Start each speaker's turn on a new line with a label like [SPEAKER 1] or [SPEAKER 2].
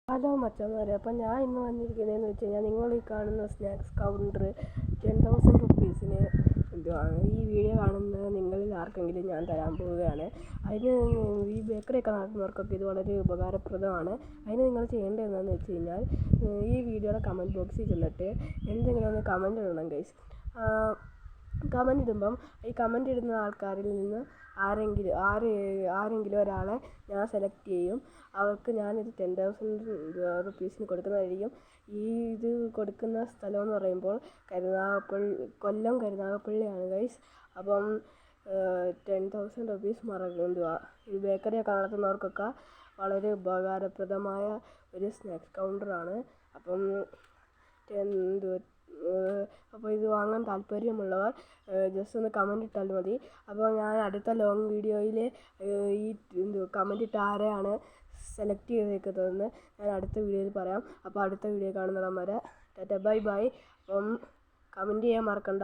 [SPEAKER 1] Hello മച്ചന്മാരെ, അപ്പം ഞാൻ ഇന്ന് വന്നിരിക്കുന്നതെന്ന് വെച്ച് കഴിഞ്ഞാൽ നിങ്ങൾ ഈ കാണുന്ന സ്നാക്സ് കൗണ്ടർ 10,000 റുപ്പീസിന് എന്തുവാണ് ഈ വീഡിയോ കാണുന്ന നിങ്ങളിൽ ആർക്കെങ്കിലും ഞാൻ തരാൻ പോവുകയാണ്. അതിന് ഈ ബേക്കറിയൊക്കെ നടത്തുന്നവർക്കൊക്കെ ഇത് വളരെ ഉപകാരപ്രദമാണ്. അതിന് നിങ്ങൾ ചെയ്യേണ്ടത് എന്താണെന്ന് വെച്ച് കഴിഞ്ഞാൽ ഈ വീഡിയോയുടെ കമൻറ്റ് ബോക്സിൽ ചെന്നിട്ട് എന്തെങ്കിലും ഒന്ന് കമൻറ്റ് ഇടണം ഗൈസ്. കമൻറ്റ് ഇടുമ്പം ഈ കമൻറ്റ് ഇടുന്ന ആൾക്കാരിൽ നിന്ന് ആരെങ്കിലും ഒരാളെ ഞാൻ സെലക്ട് ചെയ്യും. അവർക്ക് ഞാനിത് 10,000 റുപ്പീസിന് കൊടുക്കുന്നതായിരിക്കും. ഇത് കൊടുക്കുന്ന സ്ഥലം എന്ന് പറയുമ്പോൾ കൊല്ലം കരുനാഗപ്പള്ളിയാണ് ഗൈസ്. അപ്പം 10,000 റുപ്പീസ് ഈ ബേക്കറിയൊക്കെ നടത്തുന്നവർക്കൊക്കെ വളരെ ഉപകാരപ്രദമായ ഒരു സ്നാക്സ് കൗണ്ടറാണ്. അപ്പോൾ ഇത് വാങ്ങാൻ താല്പര്യമുള്ളവർ ജസ്റ്റ് ഒന്ന് കമൻറ്റ് ഇട്ടാൽ മതി. അപ്പോൾ ഞാൻ അടുത്ത ലോങ് വീഡിയോയിൽ ഈ കമൻറ്റ് ഇട്ട ആരെയാണ് സെലക്ട് ചെയ്തേക്കുന്നതെന്ന് ഞാൻ അടുത്ത വീഡിയോയിൽ പറയാം. അപ്പോൾ അടുത്ത വീഡിയോ കാണുന്നിടം വരെ ടാറ്റ ബൈ ബൈ. അപ്പം കമൻറ്റ് ചെയ്യാൻ മറക്കണ്ട.